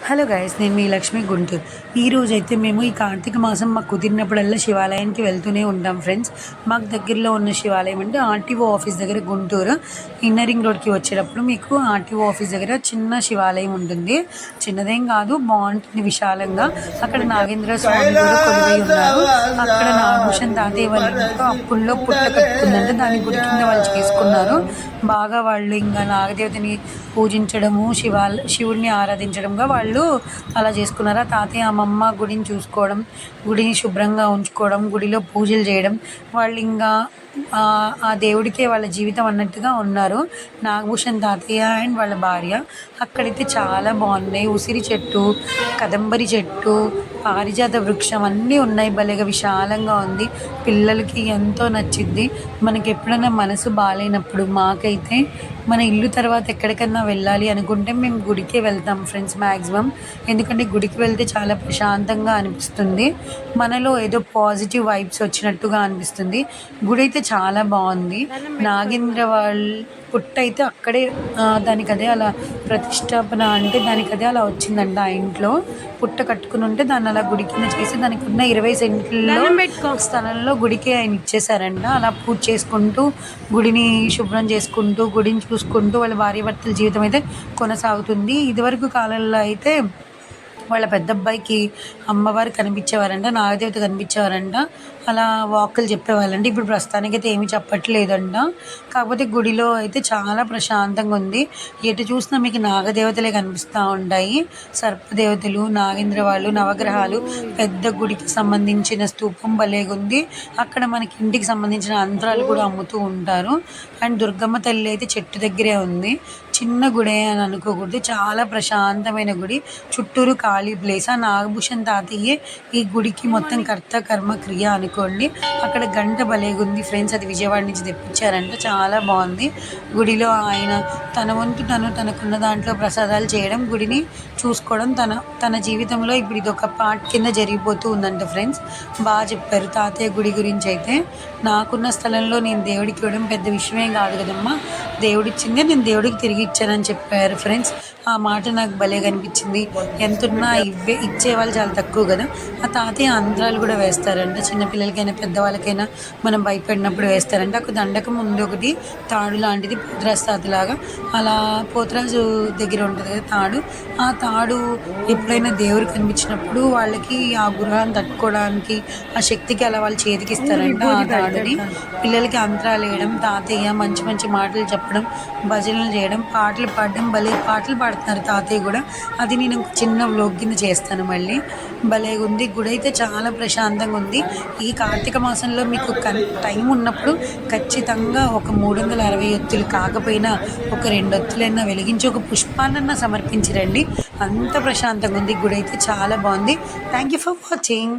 Hello guys, నేను మీ లక్ష్మి గుంటూరు. ఈరోజైతే మేము ఈ కార్తీక మాసం మాకు కుదిరినప్పుడల్లా శివాలయానికి వెళ్తూనే ఉంటాం ఫ్రెండ్స్. మాకు దగ్గరలో ఉన్న శివాలయం అంటే ఆర్టీఓ ఆఫీస్ దగ్గర గుంటూరు ఇన్నర్ రింగ్ రోడ్కి వచ్చేటప్పుడు మీకు ఆర్టీఓ ఆఫీస్ దగ్గర చిన్న శివాలయం ఉంటుంది. చిన్నదేం కాదు, బాగుంటుంది విశాలంగా. అక్కడ నాగేంద్ర స్వామి కూడా కొలువై ఉన్నారు. అక్కడ నాగభూషణ్ తాతయ్య వాళ్ళ ఇంట్లో అప్పుల్లో పుట్ట కట్టుకుందంటే దాన్ని గుడి కింద వాళ్ళు చేసుకున్నారు. బాగా వాళ్ళు ఇంకా నాగదేవతని పూజించడము, శివుడిని ఆరాధించడంగా వాళ్ళు అలా చేసుకున్నారు. తాతయ్య అమ్మమ్మ గుడిని చూసుకోవడం, గుడిని శుభ్రంగా ఉంచుకోవడం, గుడిలో పూజలు చేయడం, వాళ్ళు ఇంకా ఆ దేవుడికే వాళ్ళ జీవితం అన్నట్టుగా ఉన్నారు. నాగభూషణ్ తాతయ్య అండ్ వాళ్ళ భార్య. అక్కడైతే చాలా బాగున్నాయి. ఉసిరి చెట్టు, కదంబరి చెట్టు, పారిజాత వృక్షం అన్నీ ఉన్నాయి. భలేగా విశాలంగా ఉంది. పిల్లలకి ఎంతో నచ్చిద్ది. మనకి ఎప్పుడైనా మనసు బాగాలేనప్పుడు, మాకైతే మన ఇల్లు తర్వాత ఎక్కడికన్నా వెళ్ళాలి అనుకుంటే మేము గుడికే వెళ్తాం ఫ్రెండ్స్ మ్యాక్సిమం. ఎందుకంటే గుడికి వెళ్తే చాలా ప్రశాంతంగా అనిపిస్తుంది. మనలో ఏదో పాజిటివ్ వైబ్స్ వచ్చినట్టుగా అనిపిస్తుంది. గుడి అయితే చాలా బాగుంది. నాగేంద్ర వాళ్ళ పుట్ట అయితే అక్కడే దానికి అదే అలా ప్రతిష్టాపన అంటే దానికి అదే అలా వచ్చిందంట. ఆ ఇంట్లో పుట్ట కట్టుకుని ఉంటే దాన్ని అలా గుడి కింద చేసి దానికి ఉన్న 20 సెంట్లలో స్థలంలో గుడికి ఆయన ఇచ్చేసారంట. అలా పూజ చేసుకుంటూ, గుడిని శుభ్రం చేసుకుంటూ, గుడిని చూసుకుంటూ వాళ్ళ భార్యాభర్తల జీవితం అయితే కొనసాగుతుంది. ఇదివరకు కాలంలో అయితే వాళ్ళ పెద్దబ్బాయికి అమ్మవారు కనిపించేవారంట, నాగదేవత కనిపించేవారంట. అలా వాక్కులు చెప్పేవాళ్ళంట. ఇప్పుడు ప్రస్తుతానికైతే ఏమీ చెప్పట్లేదంట. కాకపోతే గుడిలో అయితే చాలా ప్రశాంతంగా ఉంది. ఎటు చూసినా మీకు నాగదేవతలే కనిపిస్తూ ఉంటాయి. సర్పదేవతలు, నాగేంద్ర వాళ్ళు, నవగ్రహాలు, పెద్ద గుడికి సంబంధించిన స్తూపం భలేగుంది. అక్కడ మనకి ఇంటికి సంబంధించిన యంత్రాలు కూడా అమ్ముతూ ఉంటారు. అండ్ దుర్గమ్మ తల్లి అయితే చెట్టు దగ్గరే ఉంది. చిన్న గుడే అని అనుకోకూడదు, చాలా ప్రశాంతమైన గుడి. చుట్టూరు ఖాళీ ప్లేస్. ఆ నాగభూషణ్ తాతయ్యే ఈ గుడికి మొత్తం కర్త కర్మ క్రియ అనుకోండి. అక్కడ గంట భలేగుంది ఫ్రెండ్స్. అది విజయవాడ నుంచి తెప్పించారంట. చాలా బాగుంది. గుడిలో ఆయన తన వంతు తనకున్న దాంట్లో ప్రసాదాలు చేయడం, గుడిని చూసుకోవడం తన జీవితంలో ఇప్పుడు ఇది ఒక పార్ట్ కింద జరిగిపోతూ ఉందంట ఫ్రెండ్స్. బాగా చెప్పారు తాతయ్య గుడి గురించి అయితే. నాకున్న స్థలంలో నేను దేవుడికి ఇవ్వడం పెద్ద విషయమేం కాదు కదమ్మా, దేవుడిచ్చిందే నేను దేవుడికి తిరిగి ఇచ్చానని చెప్పారు ఫ్రెండ్స్. ఆ మాట నాకు భలే కనిపించింది. ఎంతున్నా ఇచ్చేవాళ్ళు చాలా తక్కువ కదా. ఆ తాతయ్య అంతరాలు కూడా వేస్తారంట. చిన్నపిల్లలకైనా పెద్దవాళ్ళకైనా మనం భయపడినప్పుడు వేస్తారంట. ఒక దండకం ముందు ఒకటి తాడు లాంటిది, పోతురాజు తాతలాగా. అలా పోతురాజు దగ్గర ఉంటుంది కదా తాడు. ఆ తాడు ఎప్పుడైనా దేవుడు కనిపించినప్పుడు వాళ్ళకి ఆ గృహాన్ని తట్టుకోవడానికి, ఆ శక్తికి అలా వాళ్ళు చేతికిస్తారంట ఆ తాడుని. పిల్లలకి అంతరాలు వేయడం, తాతయ్య మంచి మంచి మాటలు చెప్పడం, భజనలు చేయడం, పాటలు పాడడం, భలే పాటలు పాడుతున్నారు తాతయ్య కూడా. అది నేను చిన్న వ్లాగ్ కింద చేస్తాను మళ్ళీ. భలే ఉంది. గుడి అయితే చాలా ప్రశాంతంగా ఉంది. ఈ కార్తీక మాసంలో మీకు టైం ఉన్నప్పుడు ఖచ్చితంగా ఒక 360 ఒత్తులు కాకపోయినా ఒక 2 ఒత్తులైనా వెలిగించి ఒక పుష్పాన్నన్నా సమర్పించి రండి. అంత ప్రశాంతంగా ఉంది. గుడి అయితే చాలా బాగుంది. Thank you for watching.